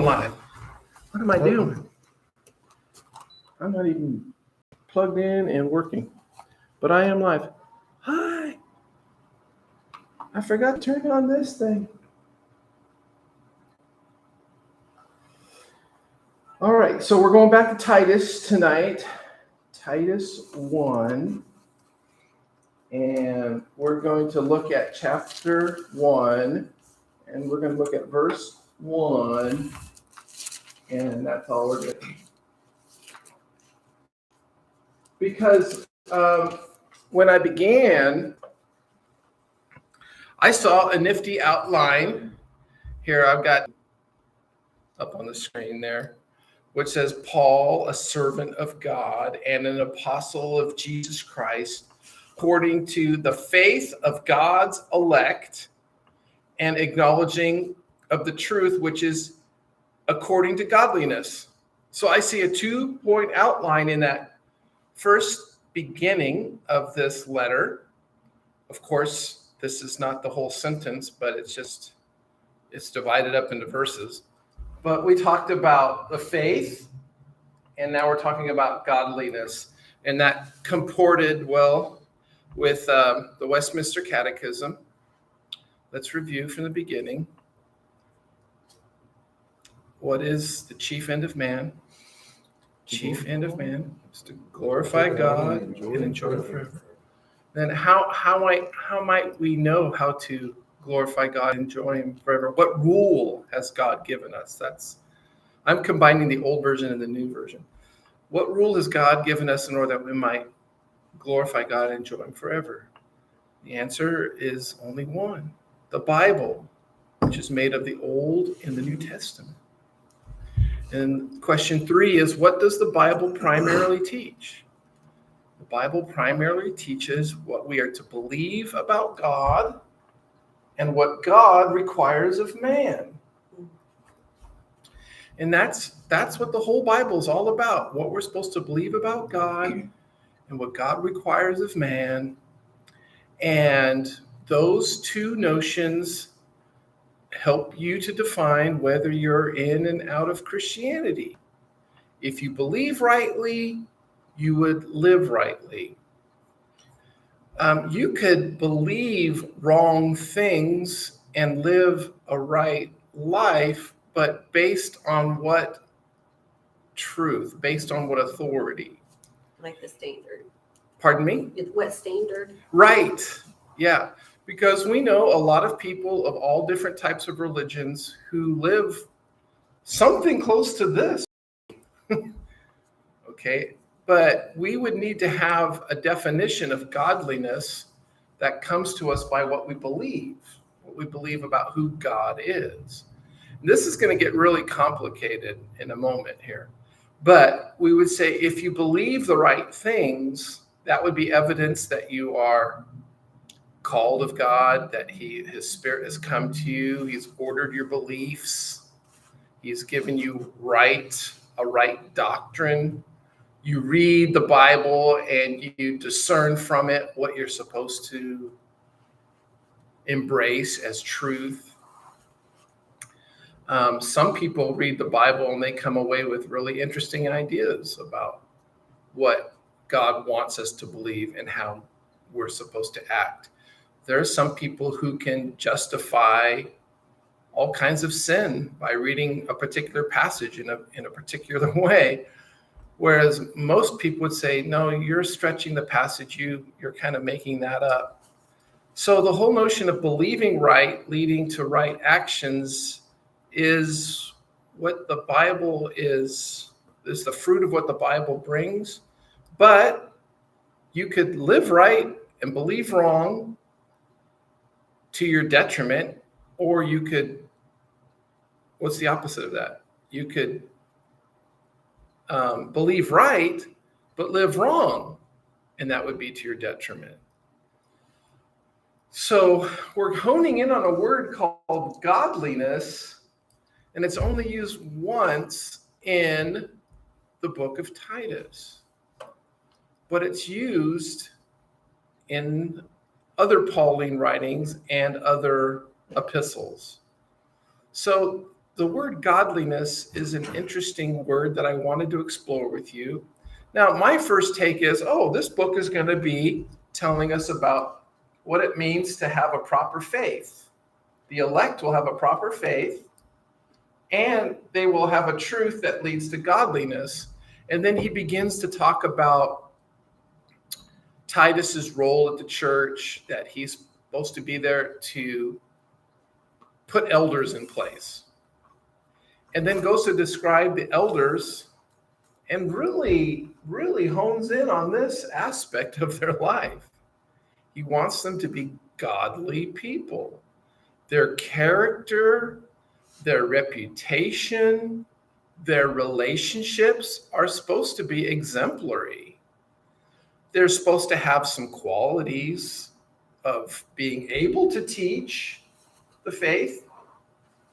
live. What am I doing? I'm not even plugged in and working, but I am live. Hi. I forgot to turn on this thing. All right, so we're going back to Titus tonight. Titus 1. And we're going to look at chapter 1. And we're going to look at verse 1. And that's all we're doing. Because when I began, I saw a nifty outline. Here I've got up on the screen there, which says, Paul, a servant of God and an apostle of Jesus Christ, according to the faith of God's elect and acknowledging of the truth, which is according to godliness. So I see a 2-point outline in that first beginning of this letter. Of course, this is not the whole sentence, but it's divided up into verses. But we talked about the faith, and now we're talking about godliness. And that comported well with the Westminster Catechism. Let's review from the beginning. What is the chief end of man? Chief end of man is to glorify God and enjoy Him forever. Then how might we know how to glorify God and enjoy Him forever? What rule has God given us? I'm combining the old version and the new version. What rule has God given us in order that we might glorify God and enjoy Him forever? The answer is only one: the Bible, which is made of the Old and the New Testament. And question 3 is, what does the Bible primarily teach? The Bible primarily teaches what we are to believe about God and what God requires of man. And that's what the whole Bible is all about, what we're supposed to believe about God and what God requires of man. And those two notions help you to define whether you're in and out of Christianity. If you believe rightly, you would live rightly. You could believe wrong things and live a right life, but based on what truth? Based on what authority? Like the standard. Pardon me? What standard? Right. Yeah. Because we know a lot of people of all different types of religions who live something close to this. Okay. But we would need to have a definition of godliness that comes to us by what we believe about who God is. And this is going to get really complicated in a moment here. But we would say if you believe the right things, that would be evidence that you are called of God, that His Spirit has come to you. He's ordered your beliefs. He's given you a right doctrine. You read the Bible and you discern from it what you're supposed to embrace as truth. Some people read the Bible and they come away with really interesting ideas about what God wants us to believe and how we're supposed to act. There are some people who can justify all kinds of sin by reading a particular passage in a particular way, whereas most people would say, no, you're stretching the passage, you're kind of making that up. So the whole notion of believing right, leading to right actions, is what the Bible is the fruit of what the Bible brings. But you could live right and believe wrong to your detriment, or you could, what's the opposite of that? You could believe right, but live wrong, and that would be to your detriment. So we're honing in on a word called godliness, and it's only used once in the book of Titus, but it's used in other Pauline writings and other epistles. So the word godliness is an interesting word that I wanted to explore with you. Now, my first take is, this book is going to be telling us about what it means to have a proper faith. The elect will have a proper faith, and they will have a truth that leads to godliness. And then he begins to talk about Titus's role at the church, that he's supposed to be there to put elders in place. And then goes to describe the elders and really, really hones in on this aspect of their life. He wants them to be godly people. Their character, their reputation, their relationships are supposed to be exemplary. They're supposed to have some qualities of being able to teach the faith,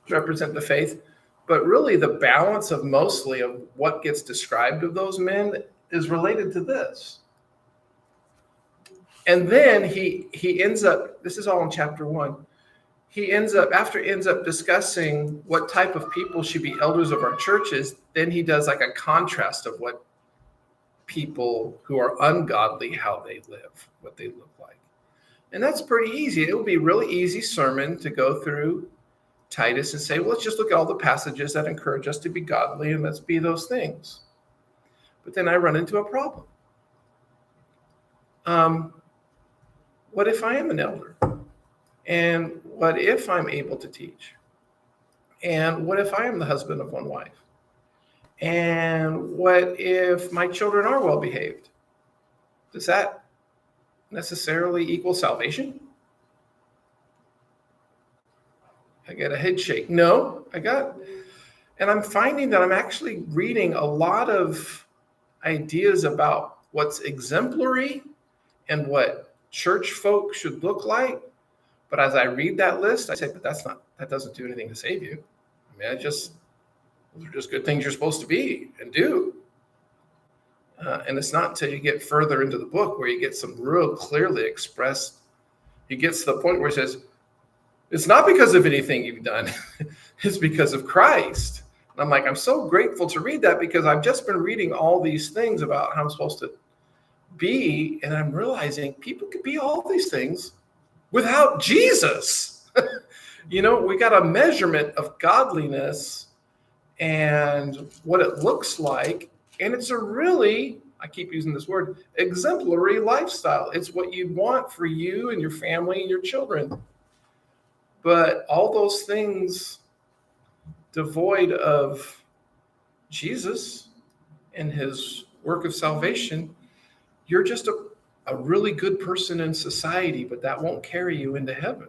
represent the faith, but really the balance of mostly of what gets described of those men is related to this. And then he ends up, this is all in chapter 1, he ends up discussing what type of people should be elders of our churches, then he does like a contrast of what people who are ungodly, how they live, what they look like. And that's pretty easy. It would be a really easy sermon to go through Titus and say, well, let's just look at all the passages that encourage us to be godly and let's be those things. But then I run into a problem. What if I am an elder? And what if I'm able to teach? And what if I am the husband of one wife? And what if my children are well behaved? Does that necessarily equal salvation? I get a head shake. No, and I'm finding that I'm actually reading a lot of ideas about what's exemplary and what church folk should look like. But as I read that list, I say, but that doesn't do anything to save you. I mean, those are just good things you're supposed to be and do. And it's not until you get further into the book where you get some real clearly expressed, he gets to the point where he says, it's not because of anything you've done. It's because of Christ. And I'm like, I'm so grateful to read that because I've just been reading all these things about how I'm supposed to be. And I'm realizing people could be all these things without Jesus. We got a measurement of godliness and what it looks like. And it's a really, I keep using this word, exemplary lifestyle. It's what you'd want for you and your family and your children. But all those things devoid of Jesus and his work of salvation, you're just a really good person in society, but that won't carry you into heaven.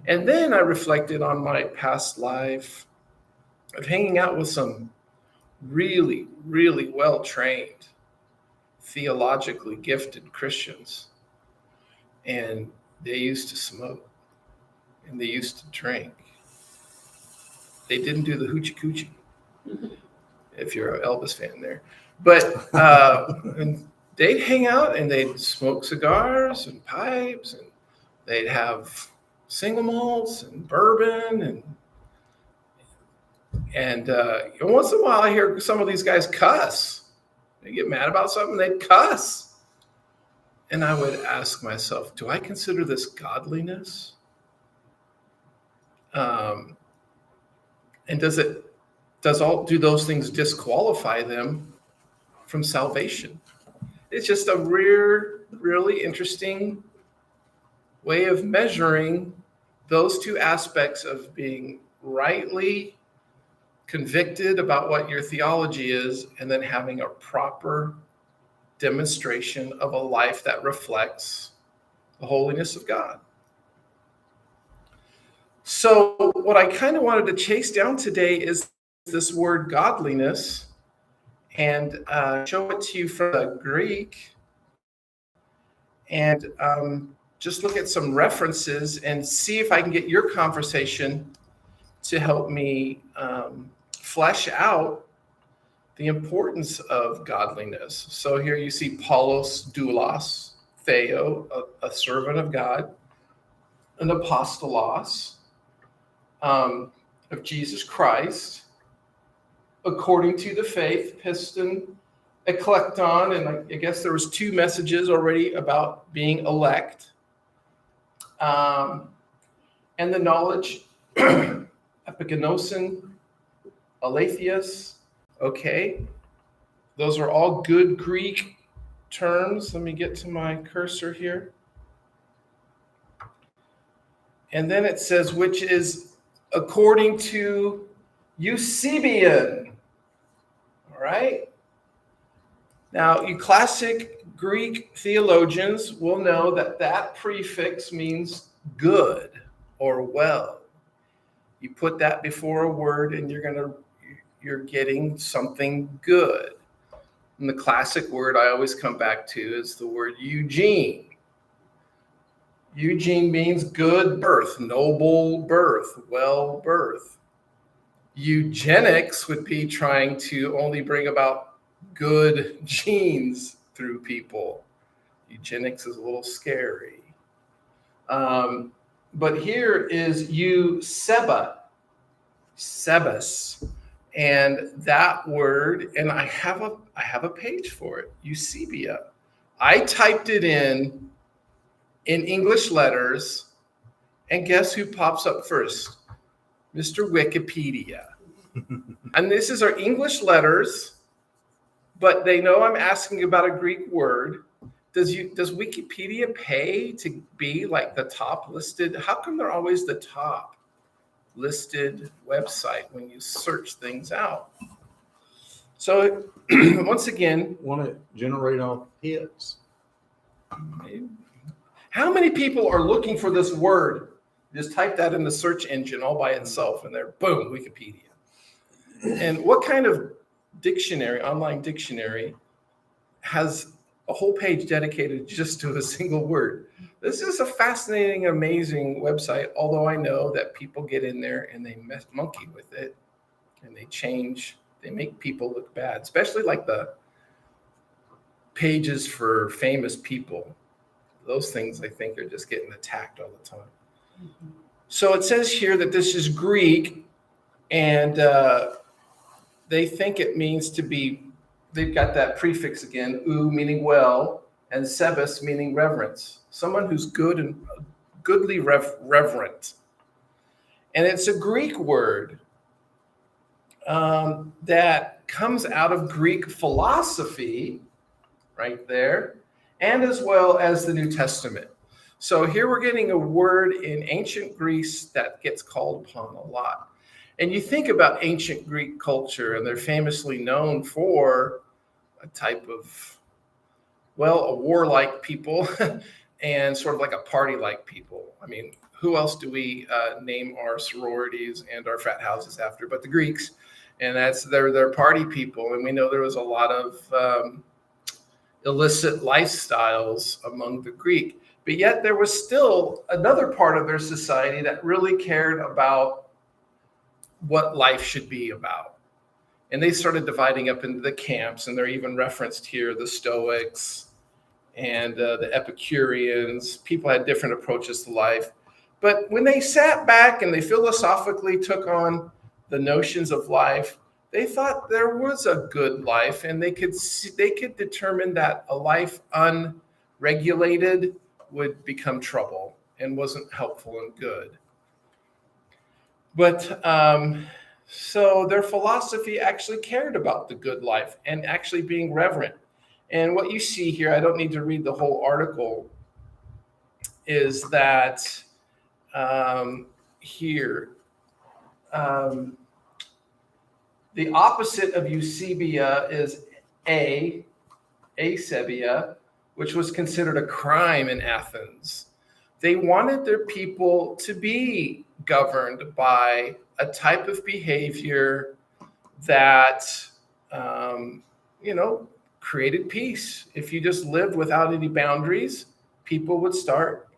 And then I reflected on my past life of hanging out with some really, really well-trained, theologically gifted Christians. And they used to smoke. And they used to drink. They didn't do the hoochie coochie, if you're an Elvis fan there. But and they'd hang out and they'd smoke cigars and pipes, and they'd have single malts and bourbon, and once in a while I hear some of these guys cuss. They get mad about something, they'd cuss. And I would ask myself, do I consider this godliness? And do those things disqualify them from salvation? It's just a really interesting way of measuring those two aspects of being rightly convicted about what your theology is and then having a proper demonstration of a life that reflects the holiness of God. So what I kind of wanted to chase down today is this word godliness and show it to you from the Greek and just look at some references and see if I can get your conversation to help me flesh out the importance of godliness. So here you see Paulos doulos, Theo, a servant of God, an apostolos. of Jesus Christ, according to the faith, piston, eklekton, and I guess there was 2 messages already about being elect, and the knowledge, epigenosin, aletheus. Okay, those are all good Greek terms. Let me get to my cursor here. And then it says, which is according to Eusebian. All right. Now, you classic Greek theologians will know that that prefix means good or well. You put that before a word and you're getting something good. And the classic word I always come back to is the word Eugene. Eugene means good birth, noble birth, well birth. Eugenics would be trying to only bring about good genes through people. Eugenics is a little scary. But here is Sebus. And that word, and I have a page for it, Eusebia. I typed it in English letters, and guess who pops up first? Mr. Wikipedia. And this is our English letters, but they know I'm asking about a Greek word. Does Wikipedia pay to be like the top listed? How come they're always the top listed website when you search things out? So once again, Want to generate off hits? How many people are looking for this word? Just type that in the search engine all by itself, and there, boom, Wikipedia. And what kind of dictionary, online dictionary, has a whole page dedicated just to a single word? This is a fascinating, amazing website, although I know that people get in there and they monkey with it, and they make people look bad, especially like the pages for famous people. Those things, I think, are just getting attacked all the time. Mm-hmm. So it says here that this is Greek, and they think it means to be, they've got that prefix again, ou meaning well, and sebus meaning reverence. Someone who's good and goodly reverent. And it's a Greek word that comes out of Greek philosophy, right there, and as well as the New Testament. So here we're getting a word in ancient Greece that gets called upon a lot. And you think about ancient Greek culture, and they're famously known for a type of, well, a warlike people and sort of like a party-like people. I mean, who else do we name our sororities and our frat houses after but the Greeks? And they're party people. And we know there was a lot of illicit lifestyles among the Greek, but yet there was still another part of their society that really cared about what life should be about. And they started dividing up into the camps, and they're even referenced here, the Stoics and the Epicureans. People had different approaches to life. But when they sat back and they philosophically took on the notions of life, they thought there was a good life, and they could determine that a life unregulated would become trouble and wasn't helpful and good. But so their philosophy actually cared about the good life and actually being reverent. And what you see here, I don't need to read the whole article, is that the opposite of Eusebia is Asebia, which was considered a crime in Athens. They wanted their people to be governed by a type of behavior that, created peace. If you just lived without any boundaries, people would start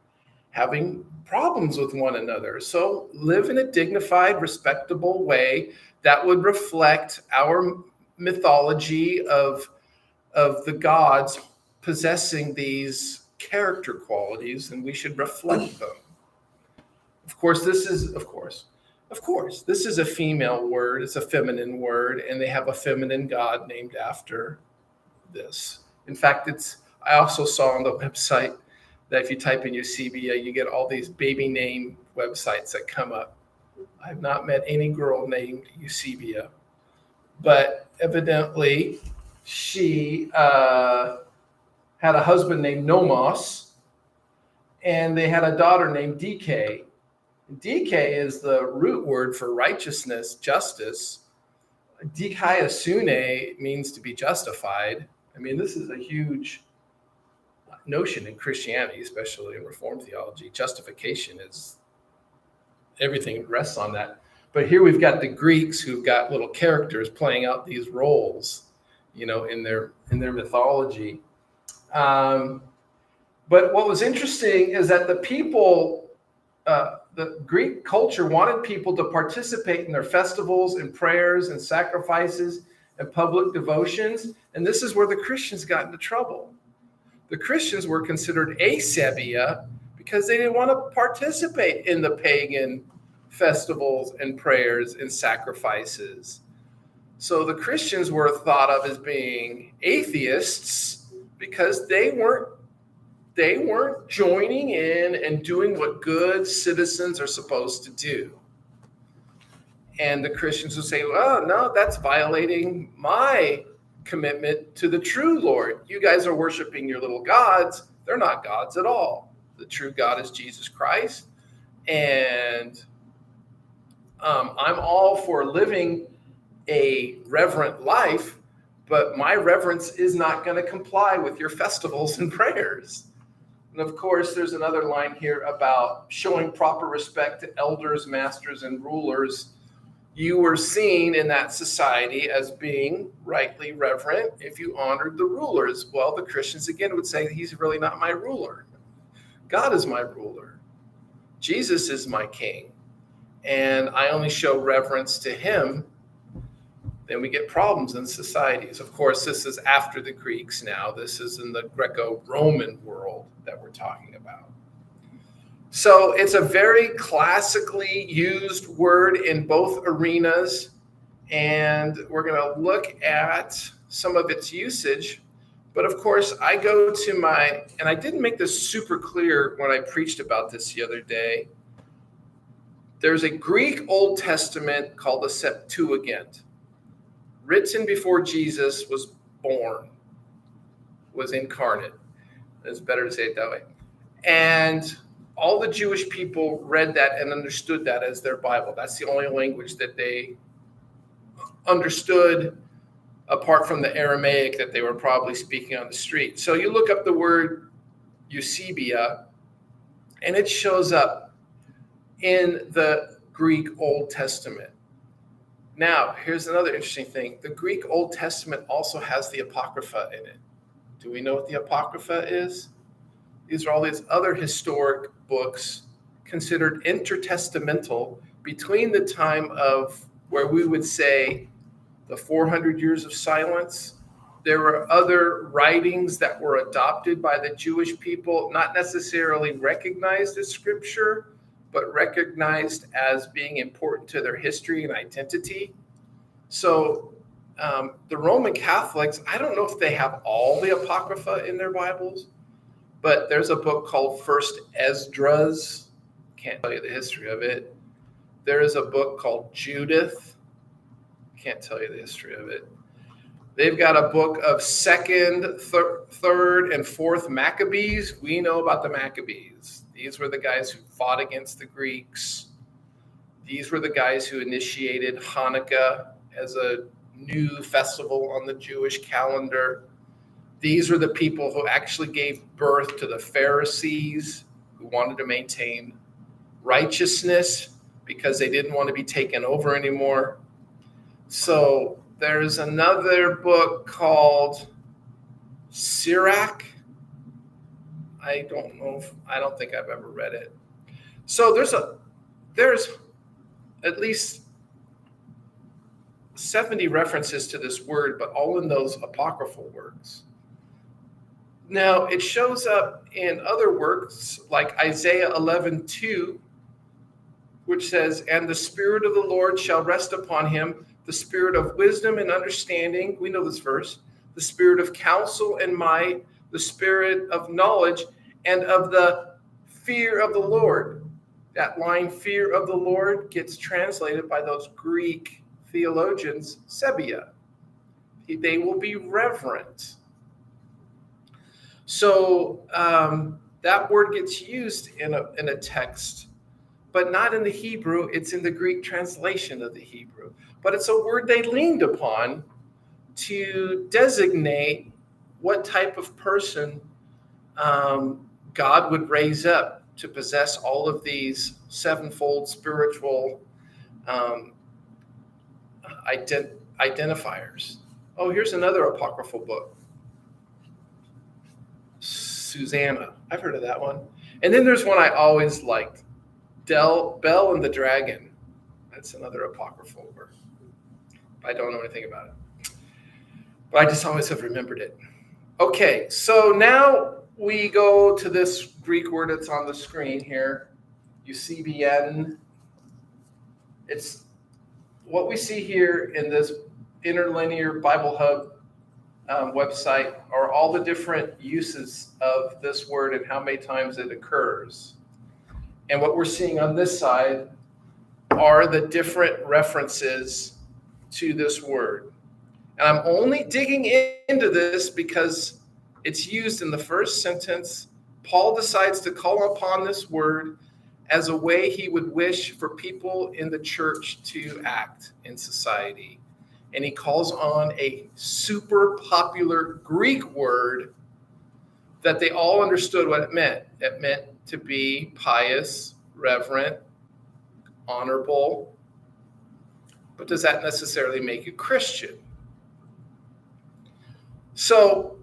having problems with one another. So live in a dignified, respectable way that would reflect our mythology of the gods possessing these character qualities, and we should reflect them. Of Of course, this is a female word. It's a feminine word, and they have a feminine god named after this. In fact, I also saw on the website that if you type in Eusebia, you get all these baby name websites that come up. I've not met any girl named Eusebia, but evidently she had a husband named Nomos, and they had a daughter named DK. DK is the root word for righteousness, justice. Dikaiosune means to be justified. I mean, this is a huge notion in Christianity, especially in Reformed theology. Justification is everything rests on that. But here we've got the Greeks who've got little characters playing out these roles, in their mythology. But what was interesting is that the people, the Greek culture wanted people to participate in their festivals and prayers and sacrifices and public devotions. And this is where the Christians got into trouble. The Christians were considered asebia because they didn't want to participate in the pagan festivals and prayers and sacrifices. So the Christians were thought of as being atheists because they weren't joining in and doing what good citizens are supposed to do. And the Christians would say, well, no, that's violating my commitment to the true Lord. You guys are worshiping your little gods. They're not gods at all. The true God is Jesus Christ. And I'm all for living a reverent life, but my reverence is not going to comply with your festivals and prayers. And of course, there's another line here about showing proper respect to elders, masters, and rulers. You were seen in that society as being rightly reverent if you honored the rulers. Well, the Christians again would say, he's really not my ruler. God is my ruler. Jesus is my king. And I only show reverence to him. Then we get problems in societies. Of course, this is after the Greeks now. This is in the Greco-Roman world that we're talking about. So it's a very classically used word in both arenas. And we're going to look at some of its usage. But of course, I go to and I didn't make this super clear when I preached about this the other day. There's a Greek Old Testament called the Septuagint, written before Jesus was born, was incarnate. It's better to say it that way. And all the Jewish people read that and understood that as their Bible. That's the only language that they understood apart from the Aramaic that they were probably speaking on the street. So you look up the word Eusebia, and it shows up in the Greek Old Testament. Now, here's another interesting thing. The Greek Old Testament also has the Apocrypha in it. Do we know what the Apocrypha is? These are all these other historic books considered intertestamental between the time of where we would say the 400 years of silence. There were other writings that were adopted by the Jewish people, not necessarily recognized as scripture, but recognized as being important to their history and identity. So the Roman Catholics, I don't know if they have all the Apocrypha in their Bibles, but there's a book called First Esdras. Can't tell you the history of it. There is a book called Judith. Can't tell you the history of it. They've got a book of Second, Third, and Fourth Maccabees. We know about the Maccabees. These were the guys who fought against the Greeks. These were the guys who initiated Hanukkah as a new festival on the Jewish calendar. These were the people who actually gave birth to the Pharisees, who wanted to maintain righteousness because they didn't want to be taken over anymore. So there's another book called Sirach. I don't think I've ever read it. So there's at least 70 references to this word, but all in those apocryphal works. Now, it shows up in other works like Isaiah 11:2. which says, "And the Spirit of the Lord shall rest upon him, the Spirit of wisdom and understanding." We know this verse. "The Spirit of counsel and might, the Spirit of knowledge and of the fear of the Lord." That line, fear of the Lord, gets translated by those Greek theologians, sebia. They will be reverent. So that word gets used in a text, but not in the Hebrew. It's in the Greek translation of the Hebrew. But it's a word they leaned upon to designate what type of person God would raise up to possess all of these sevenfold spiritual identifiers. Oh, here's another apocryphal book. Susanna. I've heard of that one. And then there's one I always liked. Bell and the Dragon. That's another apocryphal work. I don't know anything about it. But I just always have remembered it. Okay, so now we go to this Greek word that's on the screen here, Eusebian. It's what we see here in this Interlinear Bible Hub website are all the different uses of this word and how many times it occurs. And what we're seeing on this side are the different references to this word. And I'm only digging into this because it's used in the first sentence. Paul decides to call upon this word as a way he would wish for people in the church to act in society. And he calls on a super popular Greek word that they all understood what it meant. It meant to be pious, reverent, honorable. But does that necessarily make you Christian? So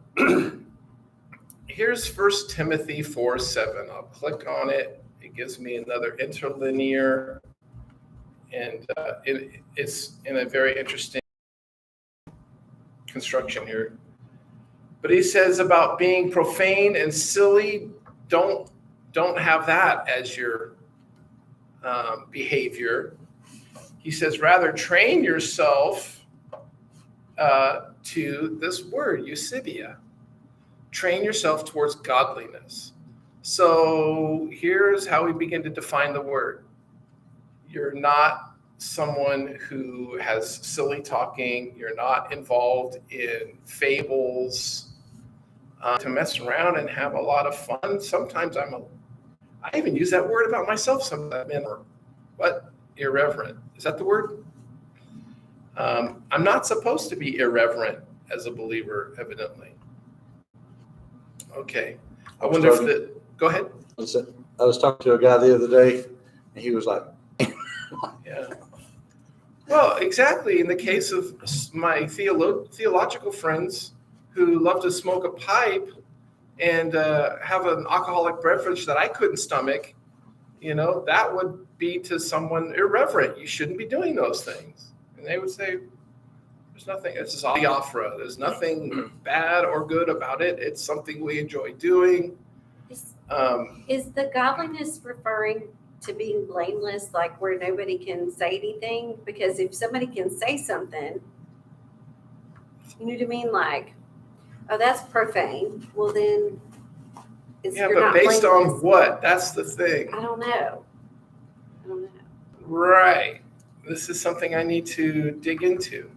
here's 1 Timothy 4:7. I'll click on it. It gives me another interlinear, and it's in a very interesting construction here. But he says about being profane and silly, don't have that as your behavior. He says rather train yourself to this word, eusebia. Train yourself towards godliness. So here's how we begin to define the word. You're not someone who has silly talking. You're not involved in fables. To mess around and have a lot of fun. Sometimes I even use that word about myself sometimes. What? Irreverent. Is that the word? I'm not supposed to be irreverent as a believer, evidently. Okay. I wonder if the... Go ahead. I was talking to a guy the other day, and he was like... Yeah. Well, exactly. In the case of my theological friends who love to smoke a pipe and have an alcoholic beverage that I couldn't stomach, that would be to someone irreverent. You shouldn't be doing those things. And they would say, there's nothing, it's just opera. There's nothing bad or good about it. It's something we enjoy doing. Is the godliness referring to being blameless, like where nobody can say anything? Because if somebody can say something, you know what I mean? Like, oh, that's profane. Well, then you're but based blameless. On what? That's the thing. I don't know. Right. This is something I need to dig into.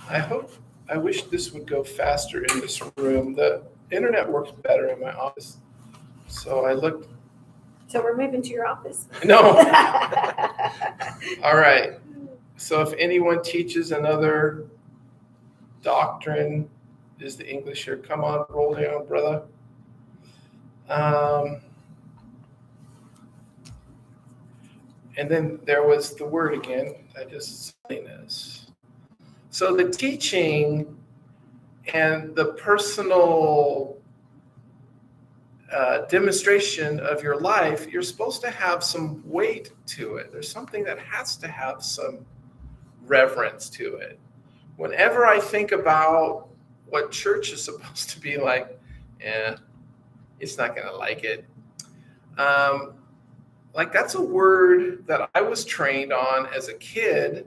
I wish this would go faster in this room. The internet works better in my office. So I looked. So we're moving to your office. No. All right. So if anyone teaches another doctrine, is the English here? Come on, roll down, brother. And then there was the word again. Holiness. So the teaching and the personal demonstration of your life, you're supposed to have some weight to it. There's something that has to have some reverence to it. Whenever I think about what church is supposed to be like, it's not going to like it. Like that's a word that I was trained on as a kid,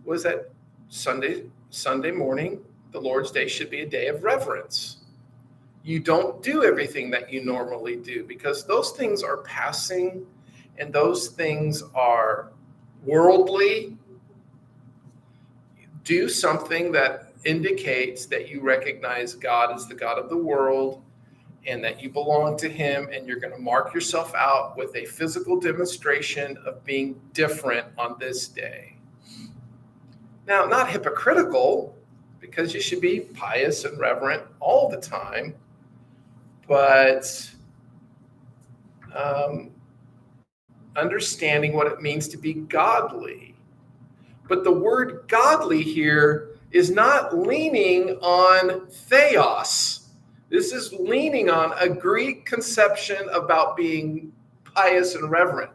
was that Sunday morning, the Lord's Day should be a day of reverence. You don't do everything that you normally do because those things are passing and those things are worldly. Do something that indicates that you recognize God as the God of the world and that you belong to him, and you're going to mark yourself out with a physical demonstration of being different on this day. Now, not hypocritical, because you should be pious and reverent all the time, but understanding what it means to be godly. But the word godly here is not leaning on theos. This is leaning on a Greek conception about being pious and reverent.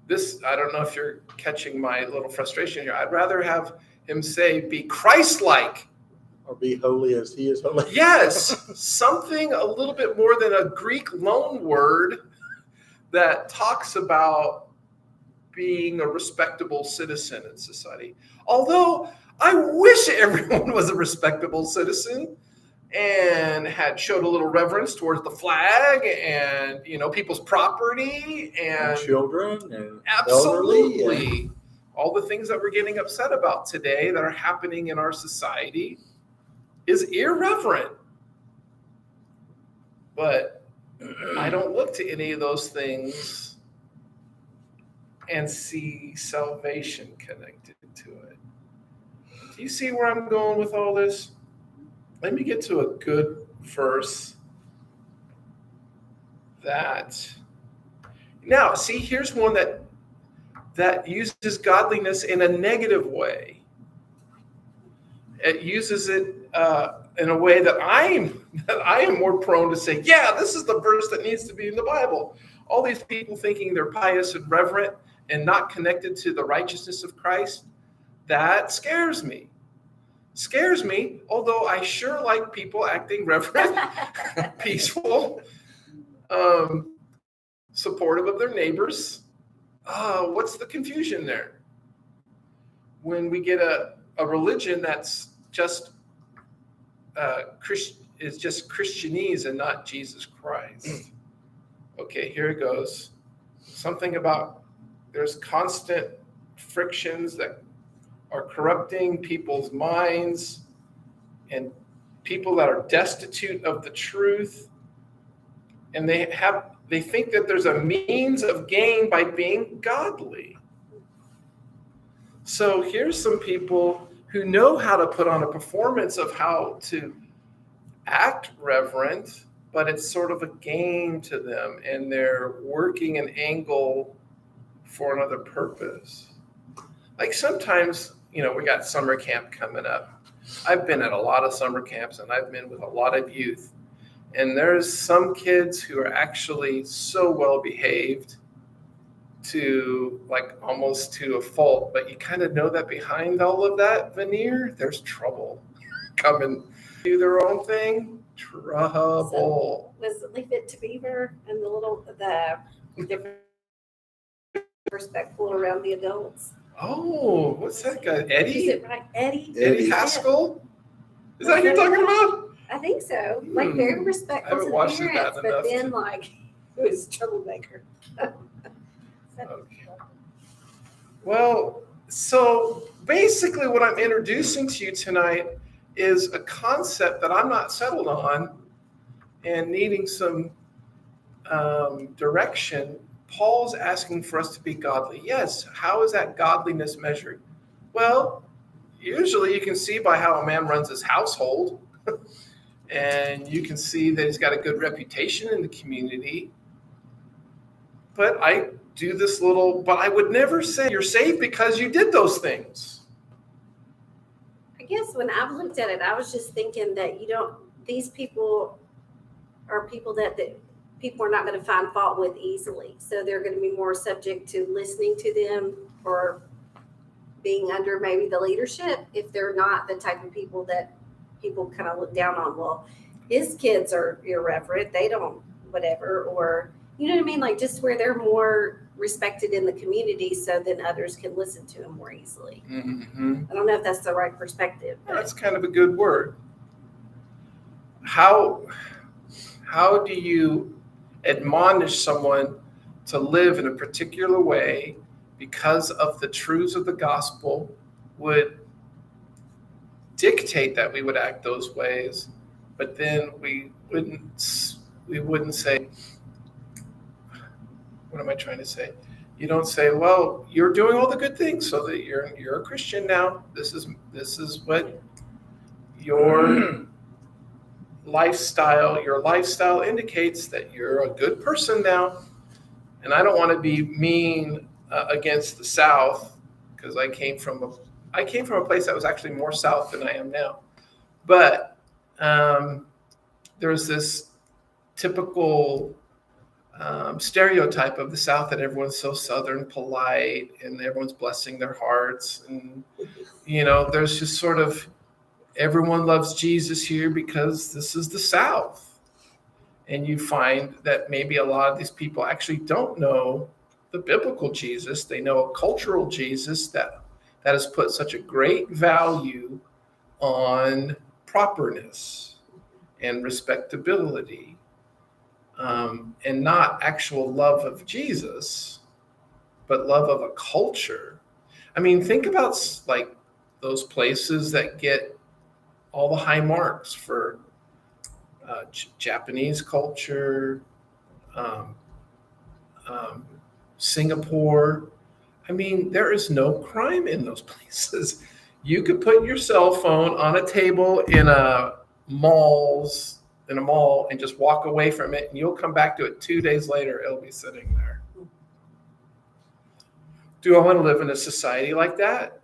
This, I don't know if you're catching my little frustration here. I'd rather have him say, be Christ-like. Or be holy as he is holy. Yes, something a little bit more than a Greek loan word that talks about being a respectable citizen in society. Although I wish everyone was a respectable citizen and had showed a little reverence towards the flag and, people's property and children and absolutely elderly, and all the things that we're getting upset about today that are happening in our society is irreverent. But I don't look to any of those things and see salvation connected to it. Do you see where I'm going with all this? Let me get to a good verse now, see, here's one that uses godliness in a negative way. It uses it in a way that I am more prone to say, yeah, this is the verse that needs to be in the Bible. All these people thinking they're pious and reverent and not connected to the righteousness of Christ, that scares me. Although I sure like people acting reverent, peaceful, supportive of their neighbors. What's the confusion there? When we get a religion that's just is just Christianese and not Jesus Christ. Okay, here it goes. Something about there's constant frictions that are corrupting people's minds and people that are destitute of the truth. And they think that there's a means of gain by being godly. So here's some people who know how to put on a performance of how to act reverent, but it's sort of a game to them, and they're working an angle for another purpose. Like sometimes, we got summer camp coming up. I've been at a lot of summer camps, and I've been with a lot of youth. And there's some kids who are actually so well behaved to like almost to a fault, but you kind of know that behind all of that veneer, there's trouble coming. Do their own thing, trouble. So, was it Leave It to Beaver and the different respectful around the adults? Oh, what's that guy? Eddie? Is it right? Eddie? Eddie Haskell? Is that who you're talking about? I think so. Like very respectful to the parents, but then like it was a troublemaker. Okay. Well, so basically what I'm introducing to you tonight is a concept that I'm not settled on and needing some direction. Paul's asking for us to be godly. Yes, how is that godliness measured? Well, usually you can see by how a man runs his household, and you can see that he's got a good reputation in the community. But I do this but I would never say you're saved because you did those things. I guess when I've looked at it, I was just thinking that these people are people that people are not going to find fault with easily. So they're going to be more subject to listening to them or being under maybe the leadership if they're not the type of people that people kind of look down on. Well, his kids are irreverent. They don't whatever. Or, You know what I mean? Like just where they're more respected in the community so then others can listen to them more easily. Mm-hmm. I don't know if that's the right perspective. That's kind of a good word. How do you admonish someone to live in a particular way because of the truths of the gospel would dictate that we would act those ways, but then we wouldn't say, what am I trying to say? You don't say, well, you're doing all the good things so that you're a Christian now. This is what your lifestyle indicates that you're a good person now. And I don't want to be mean against the South, because I came from a place that was actually more South than I am now. But there's this typical stereotype of the South that everyone's so Southern, polite, and everyone's blessing their hearts. And, there's just sort of, everyone loves Jesus here because this is the South. And you find that maybe a lot of these people actually don't know the biblical Jesus. They know a cultural Jesus that has put such a great value on properness and respectability, and not actual love of Jesus, but love of a culture. I mean, think about like those places that get all the high marks for Japanese culture, Singapore. I mean, there is no crime in those places. You could put your cell phone on a table in a mall and just walk away from it, and you'll come back to it 2 days later. It'll be sitting there. Do I want to live in a society like that?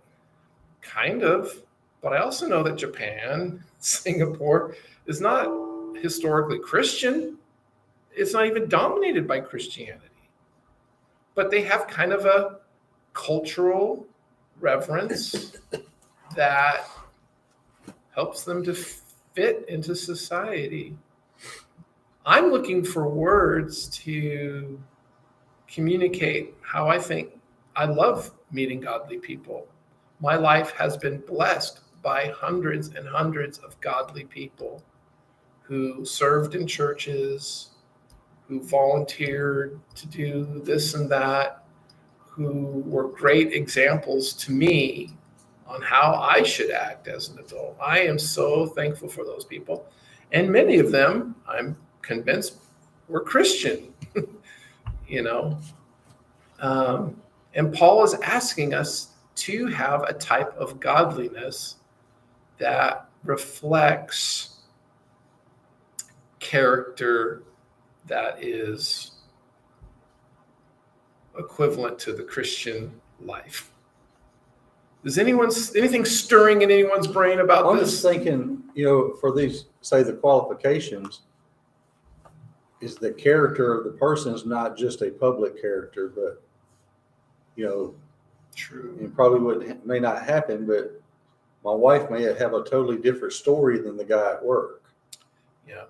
Kind of. But I also know that Japan, Singapore is not historically Christian. It's not even dominated by Christianity. But they have kind of a cultural reverence that helps them to fit into society. I'm looking for words to communicate how I think. I love meeting godly people. My life has been blessed by hundreds and hundreds of godly people who served in churches, who volunteered to do this and that, who were great examples to me on how I should act as an adult. I am so thankful for those people. And many of them, I'm convinced, were Christian, And Paul is asking us to have a type of godliness that reflects character that is equivalent to the Christian life. Is anything stirring in anyone's brain about I'm this? just thinking, for these, say, the qualifications, is the character of the person is not just a public character, but, True. it probably may not happen, but my wife may have a totally different story than the guy at work. Yeah.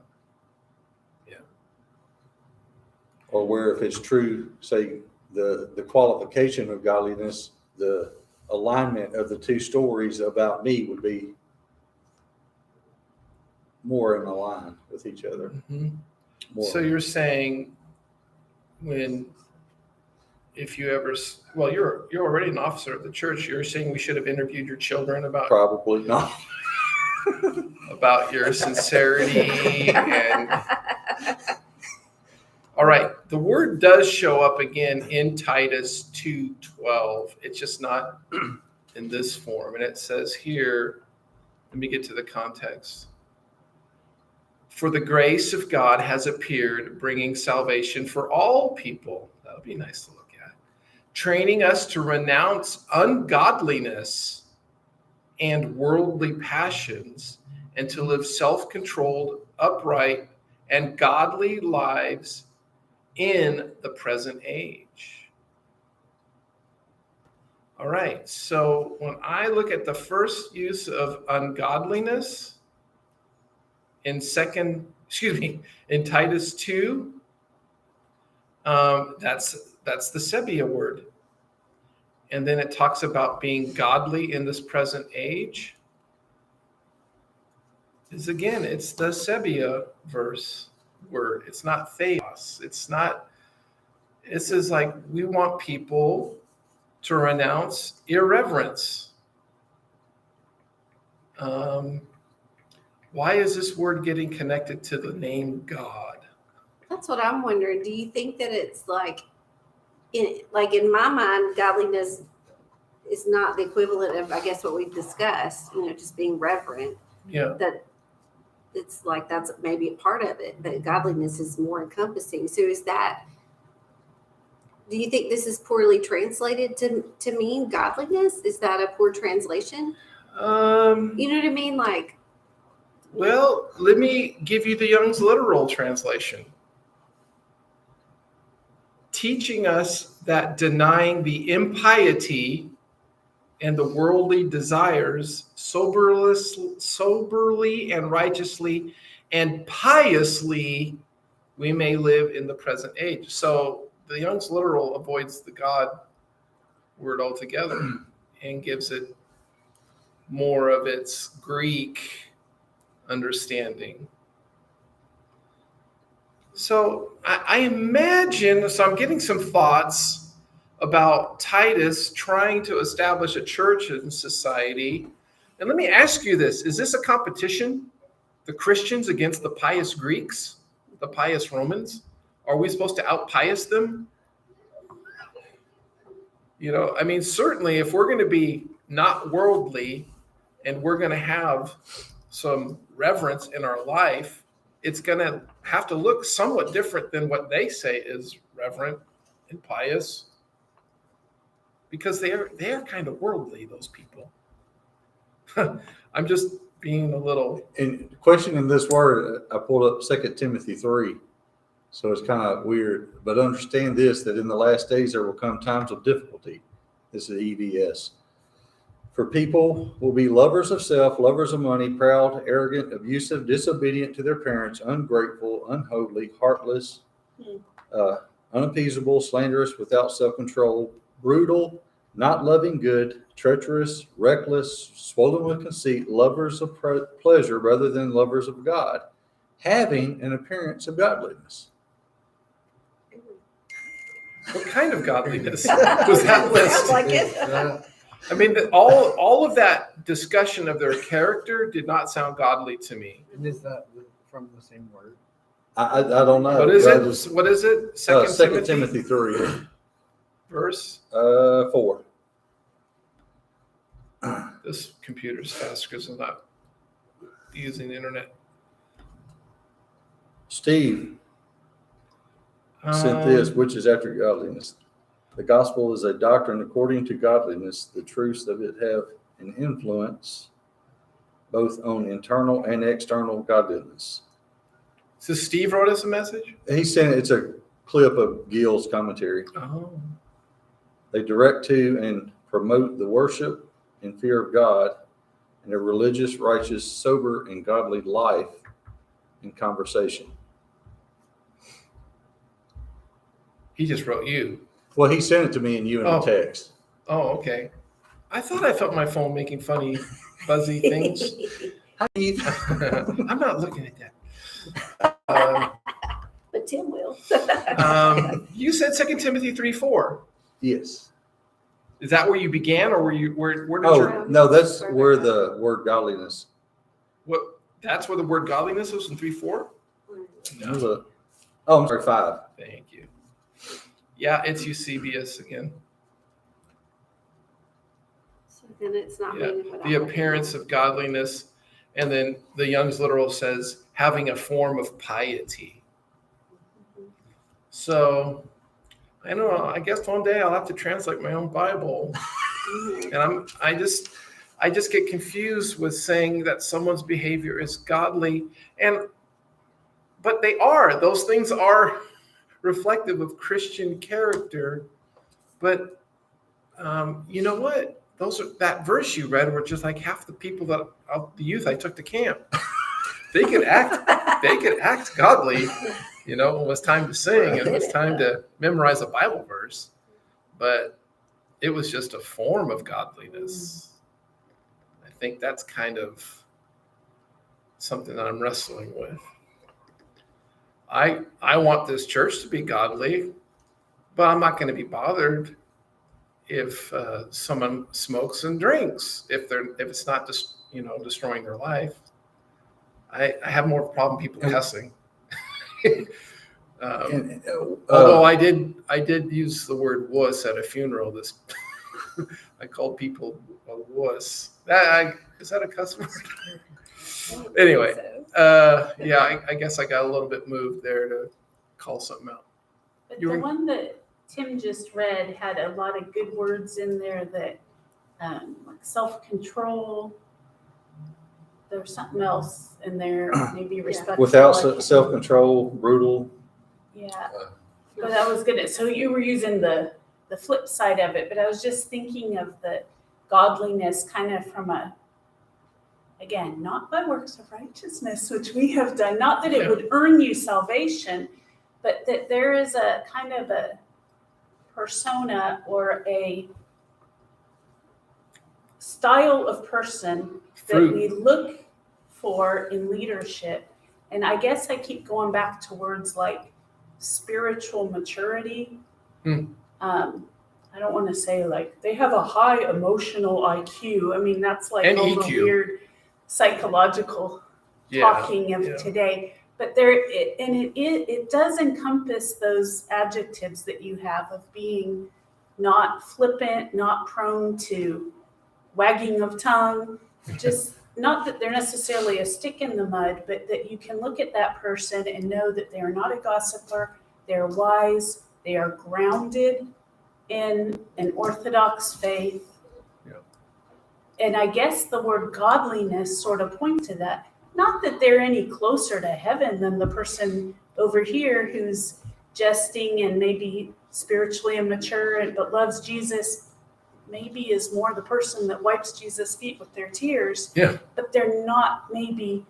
Or where if it's true, say, the qualification of godliness, the alignment of the two stories about me would be more in line with each other. Mm-hmm. So you're saying if you ever, well, you're already an officer of the church. You're saying we should have interviewed your children about Probably not. about your sincerity and. All right, the word does show up again in Titus 2:12. It's just not in this form, and it says here. Let me get to the context. For the grace of God has appeared, bringing salvation for all people. That would be nice to look at. Training us to renounce ungodliness and worldly passions, and to live self-controlled, upright, and godly lives in the present age. All right, so when I look at the first use of ungodliness in Titus 2, That's the Sebia word. And then it talks about being godly in this present age. It's the Sebia verse word. It's not theos. It says like we want people to renounce irreverence. Why is this word getting connected to the name God? That's what I'm wondering. Do you think that it's like in my mind, godliness is not the equivalent of, I guess, what we've discussed, just being reverent. Yeah. That it's like that's maybe a part of it, but godliness is more encompassing. So do you think this is poorly translated to mean godliness? Is that a poor translation? You know what I mean? Like, well, let me give you the Young's literal translation. Teaching us that denying the impiety and the worldly desires soberly and righteously and piously we may live in the present age. So the Young's literal avoids the God word altogether and gives it more of its Greek understanding. So I imagine, so I'm getting some thoughts about Titus trying to establish a church in society. And let me ask you this, is this a competition? The Christians against the pious Greeks, the pious Romans? Are we supposed to out-pious them? Certainly if we're going to be not worldly and we're going to have some reverence in our life, it's going to have to look somewhat different than what they say is reverent and pious, because they are kind of worldly, those people. I'm just being a little. In questioning this word, I pulled up 2 Timothy 3. So it's kind of weird, but understand this, that in the last days there will come times of difficulty. This is EVS. For people will be lovers of self, lovers of money, proud, arrogant, abusive, disobedient to their parents, ungrateful, unholy, heartless, unappeasable, slanderous, without self-control, brutal, not loving good, treacherous, reckless, swollen with conceit, lovers of pleasure rather than lovers of God, having an appearance of godliness. What kind of godliness was that list? Sounds like it. I mean, all of that discussion of their character did not sound godly to me. And is that from the same word? I don't know. What is it? What is it? 2 Timothy 3. Verse 4. This computer's fast because I'm not using the internet. Steve sent this, which is after godliness. The gospel is a doctrine according to godliness. The truths of it have an influence both on internal and external godliness. So Steve wrote us a message? He sent it's a clip of Gill's commentary. Oh. They direct to and promote the worship and fear of God and a religious, righteous, sober, and godly life and conversation. He just wrote you. Well, he sent it to me and you in a text. Oh, okay. I thought I felt my phone making funny, fuzzy things. I'm not looking at that. But Tim will. You said 2 Timothy 3:4. Yes. Is that where you began, or where did you? No, that's where the word godliness. What? That's where the word godliness was in 3:4. No. I'm sorry, 5. Thank you. Yeah, it's Eusebius again. So then it's not meaning what the appearance of godliness, and then the Young's literal says having a form of piety. So I don't know. I guess one day I'll have to translate my own Bible, and I just get confused with saying that someone's behavior is godly, but those things are reflective of Christian character. But you know what? That verse you read were just like half the people the youth I took to camp. They could act godly, It was time to sing and it was time to memorize a Bible verse, but it was just a form of godliness. I think that's kind of something that I'm wrestling with. I want this church to be godly, but I'm not going to be bothered if someone smokes and drinks, if it's not just destroying their life. I have more problem people cussing. Although I did use the word wuss at a funeral. I called people a wuss. Is that a cuss word? Anyway, I guess I got a little bit moved there to call something out. But the one that Tim just read had a lot of good words in there that, like self-control. There's something else in there, maybe respectful. Without self-control, brutal. Yeah, but I was gonna. So you were using the flip side of it, but I was just thinking of the godliness, kind of from again, not by works of righteousness, which we have done. Not that it would earn you salvation, but that there is a kind of a persona or a style of person that we look for in leadership. And I guess I keep going back to words like spiritual maturity. I don't want to say like they have a high emotional IQ. I mean, that's like all the weird psychological talking of today. But it does encompass those adjectives that you have of being not flippant, not prone to wagging of tongue, just not that they're necessarily a stick in the mud, but that you can look at that person and know that they are not a gossiper, they're wise, they are grounded in an orthodox faith. And I guess the word godliness sort of point to that. Not that they're any closer to heaven than the person over here who's jesting and maybe spiritually immature but loves Jesus, maybe is more the person that wipes Jesus' feet with their tears. Yeah. But they're not maybe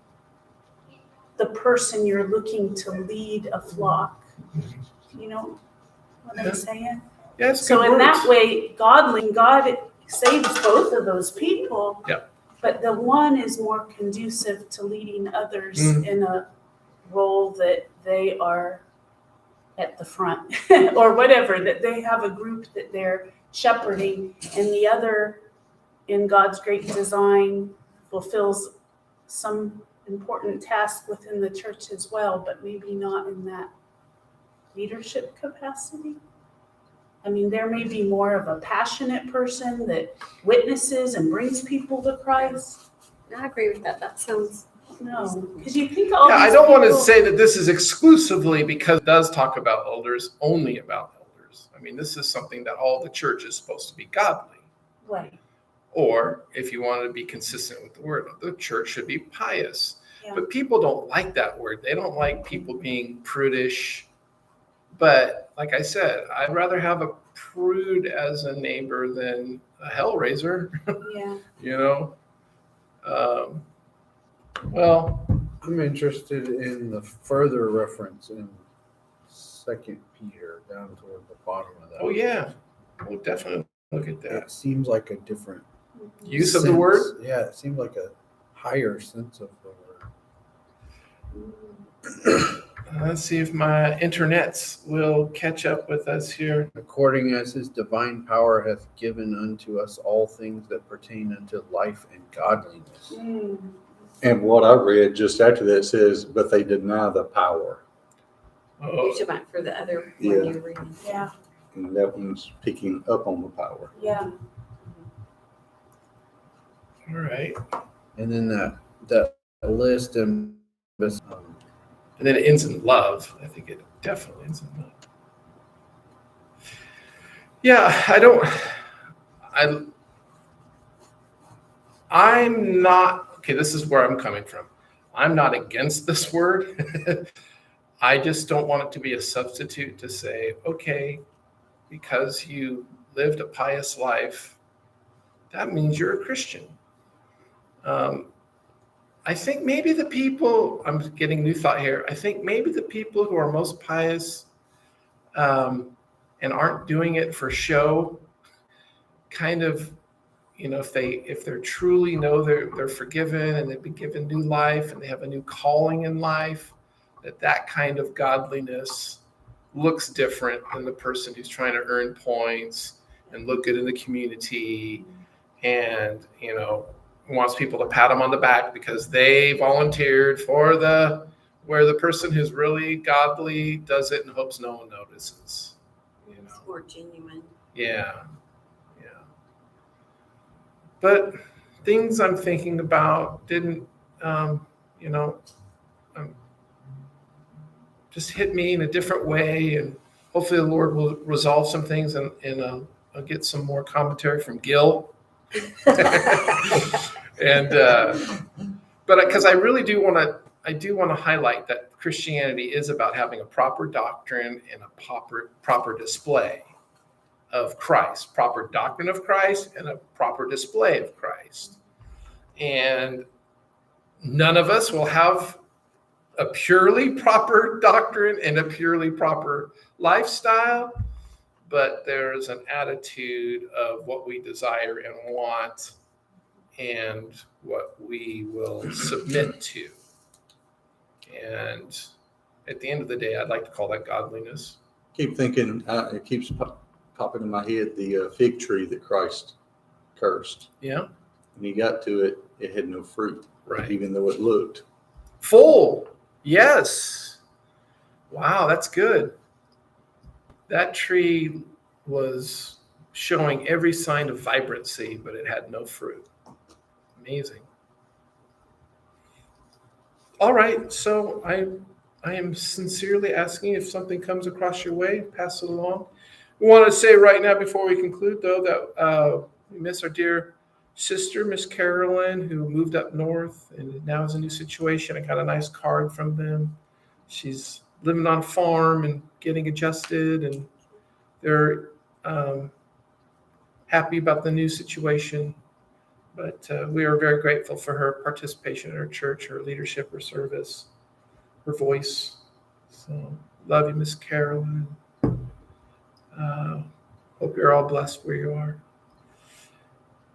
the person you're looking to lead a flock. You know what I'm saying? Yeah, so in that way, God saves both of those people. Yeah. But the one is more conducive to leading others in a role that they are at the front or whatever, that they have a group that they're shepherding, and the other, in God's great design, fulfills some important task within the church as well, but maybe not in that leadership capacity. I mean, there may be more of a passionate person that witnesses and brings people to Christ. I agree with that. That sounds because you think all. I don't want to say that this is exclusively because it does talk about elders, only about elders. I mean, this is something that all the church is supposed to be godly. Right. Or if you want to be consistent with the word, the church should be pious. Yeah. But people don't like that word. They don't like people being prudish. But like I said, I'd rather have a prude as a neighbor than a hellraiser. Yeah. Well, I'm interested in the further reference in 2 Peter down toward the bottom of that. Oh yeah, we'll definitely look at that. It seems like a different Use of the word? Yeah, it seems like a higher sense of the word. Let's see if my internets will catch up with us here. According as his divine power hath given unto us all things that pertain unto life and godliness. And what I read just after that says, but they deny the power. Oh, you should back for the other Yeah. one you're reading. Yeah. And that one's picking up on the power. Yeah. all right. And then that list and And then it ends in love. I think it definitely ends in love. Yeah, I'm not, okay, this is where I'm coming from. I'm not against this word. I just don't want it to be a substitute to say, okay, because you lived a pious life, that means you're a Christian. I think maybe the people, I'm getting new thought here. I think maybe the people who are most pious and aren't doing it for show, kind of, if they're truly know they're forgiven and they've been given new life and they have a new calling in life, that kind of godliness looks different than the person who's trying to earn points and look good in the community and, wants people to pat them on the back because they volunteered for where the person who's really godly does it and hopes no one notices. It's more genuine. Yeah. But things I'm thinking about didn't, just hit me in a different way, and hopefully the Lord will resolve some things, and I'll get some more commentary from Gil. And but because I really do want to highlight that Christianity is about having a proper doctrine and a proper display of Christ, proper doctrine of Christ and a proper display of Christ. And none of us will have a purely proper doctrine and a purely proper lifestyle, but there's an attitude of what we desire and want and what we will submit to. And at the end of the day, I'd like to call that godliness. Keep thinking, it keeps popping in my head, the fig tree that Christ cursed. Yeah. When he got to it, it had no fruit, Right. even though it looked Full. Yes. Wow, that's good. That tree was showing every sign of vibrancy, but it had no fruit. Amazing. All right, so I am sincerely asking if something comes across your way, pass it along. We want to say right now before we conclude, though, that we miss our dear sister, Miss Carolyn, who moved up north and now has a new situation. I got a nice card from them. She's living on a farm and getting adjusted, and they're happy about the new situation. But we are very grateful for her participation in her church, her leadership, her service, her voice. So love you, Miss Carolyn. Hope you're all blessed where you are.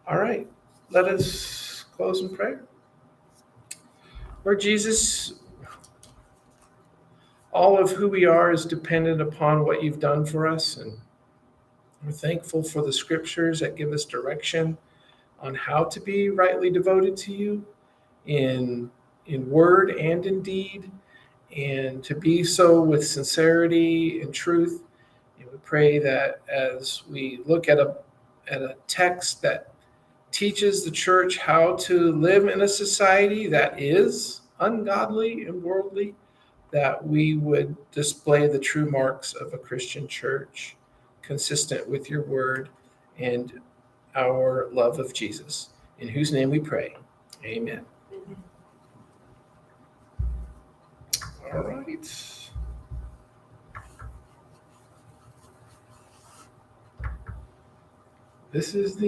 All right, let us close in prayer. Lord Jesus, all of who we are is dependent upon what you've done for us, and we're thankful for the scriptures that give us direction on how to be rightly devoted to you in word and in deed, and to be so with sincerity and truth. And we pray that as we look at a text that teaches the church how to live in a society that is ungodly and worldly, that we would display the true marks of a Christian church, consistent with your word and our love of Jesus, in whose name we pray. Amen. All right. This is the